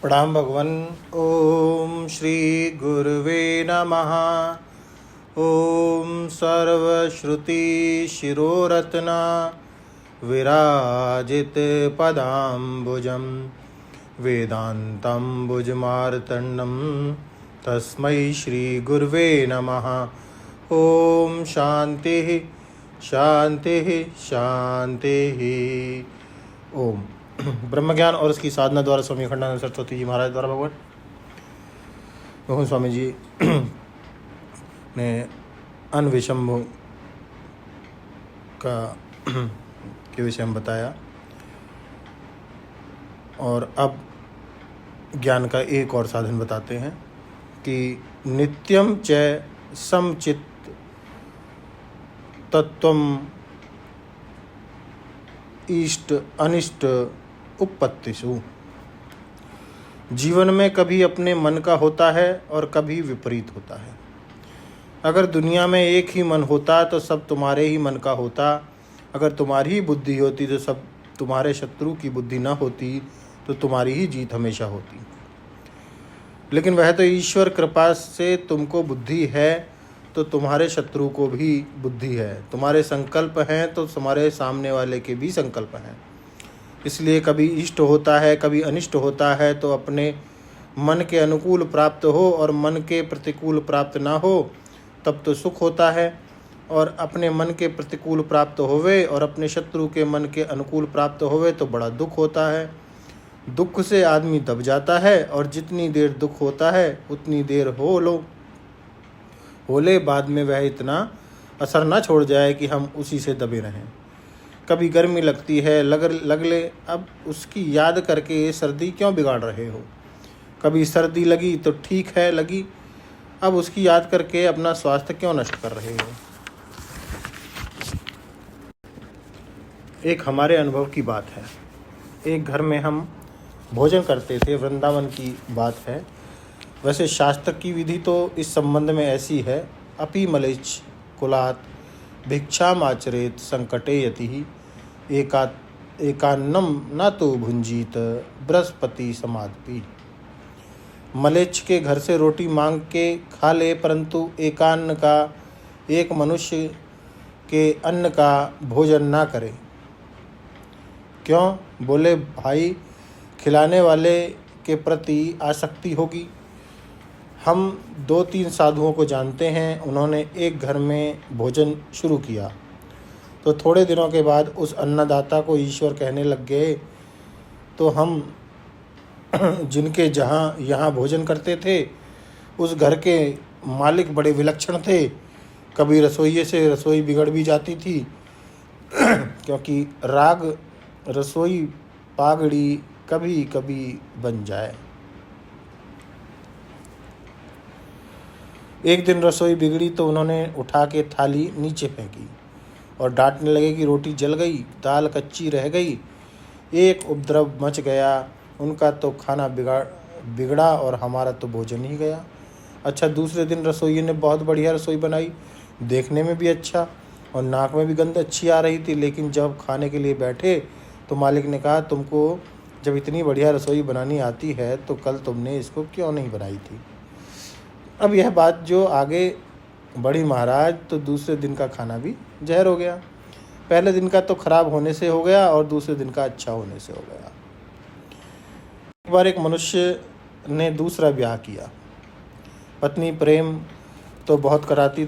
प्रणाम भगवन। ओम श्री गुरुवे नमः। ओम सर्वश्रुति शिरोरत्न विराजित पदाम्बुजं वेदांतम्बुजमार्तण्डं तस्मै श्री गुरुवे नमः। ओम शांति शांति शांति। ओम ब्रह्म ज्ञान और उसकी साधना द्वारा स्वामी अखंडानंद सरस्वती जी महाराज द्वारा भगवान मोहन स्वामी जी ने अनविषम्भु का के विषय में बताया। और अब ज्ञान का एक और साधन बताते हैं कि नित्यम च समचित तत्वम इष्ट अनिष्ट उपपत्तिषु। जीवन में कभी अपने मन का होता है और कभी विपरीत होता है। अगर दुनिया में एक ही मन होता तो सब तुम्हारे ही मन का होता। अगर तुम्हारी ही बुद्धि होती तो सब तुम्हारे शत्रु की बुद्धि न होती तो तुम्हारी ही जीत हमेशा होती। लेकिन वह तो ईश्वर कृपा से तुमको बुद्धि है तो तुम्हारे शत्रु को भी बुद्धि है। तुम्हारे संकल्प हैं तो तुम्हारे सामने वाले के भी संकल्प हैं। इसलिए कभी इष्ट होता है कभी अनिष्ट होता है। तो अपने मन के अनुकूल प्राप्त हो और मन के प्रतिकूल प्राप्त ना हो तब तो सुख होता है, और अपने मन के प्रतिकूल प्राप्त होवे और अपने शत्रु के मन के अनुकूल प्राप्त होवे तो बड़ा दुख होता है। दुख से आदमी दब जाता है, और जितनी देर दुख होता है उतनी देर होले बाद में वह इतना असर ना छोड़ जाए कि हम उसी से दबे रहें। कभी गर्मी लगती है लगले अब उसकी याद करके सर्दी क्यों बिगाड़ रहे हो। कभी सर्दी लगी तो ठीक है लगी, अब उसकी याद करके अपना स्वास्थ्य क्यों नष्ट कर रहे हो। एक हमारे अनुभव की बात है। एक घर में हम भोजन करते थे, वृंदावन की बात है। वैसे शास्त्र की विधि तो इस संबंध में ऐसी है, अपि मलेच्छ कुलात् भिक्षामाचरेत संकटे यतिः एकान्नम न तो भुंजीत बृहस्पति समादपि। मलेच्छ के घर से रोटी मांग के खा ले, परंतु एकान्न का एक मनुष्य के अन्न का भोजन ना करे। क्यों? बोले भाई खिलाने वाले के प्रति आसक्ति होगी। हम 2-3 साधुओं को जानते हैं, उन्होंने एक घर में भोजन शुरू किया तो थोड़े दिनों के बाद उस अन्नदाता को ईश्वर कहने लग गए। तो हम जिनके यहाँ भोजन करते थे उस घर के मालिक बड़े विलक्षण थे। कभी रसोइये से रसोई बिगड़ भी जाती थी क्योंकि राग रसोई पागड़ी कभी कभी बन जाए। एक दिन रसोई बिगड़ी तो उन्होंने उठा के थाली नीचे फेंकी और डांटने लगे कि रोटी जल गई, दाल कच्ची रह गई। एक उपद्रव मच गया। उनका तो खाना बिगड़ा और हमारा तो भोजन ही गया। अच्छा, दूसरे दिन रसोइये ने बहुत बढ़िया रसोई बनाई, देखने में भी अच्छा और नाक में भी गंध अच्छी आ रही थी। लेकिन जब खाने के लिए बैठे तो मालिक ने कहा, तुमको जब इतनी बढ़िया रसोई बनानी आती है तो कल तुमने इसको क्यों नहीं बनाई थी। अब यह बात जो आगे बढ़ी महाराज, तो दूसरे दिन का खाना भी जहर हो गया। पहले दिन का तो खराब होने से हो गया और दूसरे दिन का अच्छा होने से हो गया। एक बार एक मनुष्य ने दूसरा ब्याह किया। पत्नी प्रेम तो बहुत करती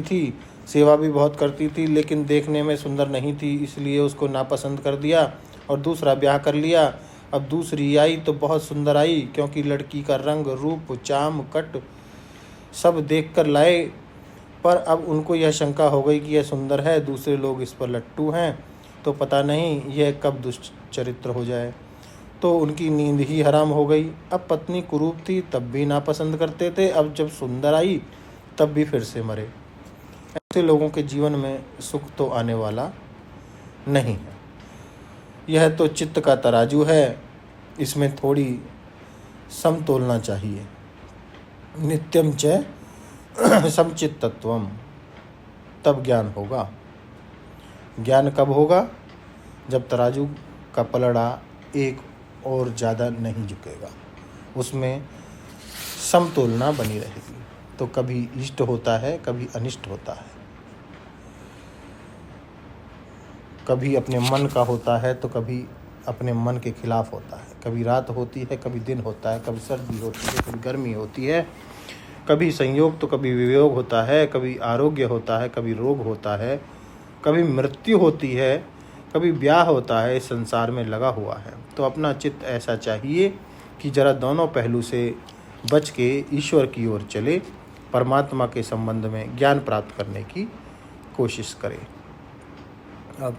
थी, सेवा भी बहुत करती थी, लेकिन देखने में सुंदर नहीं थी, इसलिए उसको नापसंद कर दिया और दूसरा ब्याह कर लिया। अब दूसरी आई तो बहुत सुंदर आई, क्योंकि लड़की का रंग रूप चाम कट सब देख कर लाए। पर अब उनको यह शंका हो गई कि यह सुंदर है, दूसरे लोग इस पर लट्टू हैं, तो पता नहीं यह कब दुष्चरित्र हो जाए। तो उनकी नींद ही हराम हो गई। अब पत्नी कुरूप थी तब भी नापसंद करते थे, अब जब सुंदर आई तब भी फिर से मरे। ऐसे लोगों के जीवन में सुख तो आने वाला नहीं है। यह तो चित्त का तराजू है, इसमें थोड़ी समतोलना चाहिए। नित्यम च समचित्तत्वम, तब ज्ञान होगा। ज्ञान कब होगा? जब तराजू का पलड़ा एक और ज़्यादा नहीं झुकेगा, उसमें समतुलना बनी रहेगी। तो कभी इष्ट होता है, कभी अनिष्ट होता है, कभी अपने मन का होता है तो कभी अपने मन के खिलाफ होता है, कभी रात होती है, कभी दिन होता है, कभी सर्दी होती है, कभी गर्मी होती है, कभी संयोग तो कभी वियोग होता है, कभी आरोग्य होता है, कभी रोग होता है, कभी मृत्यु होती है, कभी ब्याह होता है। इस संसार में लगा हुआ है। तो अपना चित्त ऐसा चाहिए कि जरा दोनों पहलू से बच के ईश्वर की ओर चले, परमात्मा के संबंध में ज्ञान प्राप्त करने की कोशिश करें। अब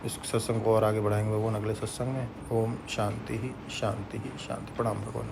इस सत्संग को और आगे बढ़ाएंगे भगवान अगले सत्संग में। ओम शांति ही शांति ही शांति। प्रणाम भगवान।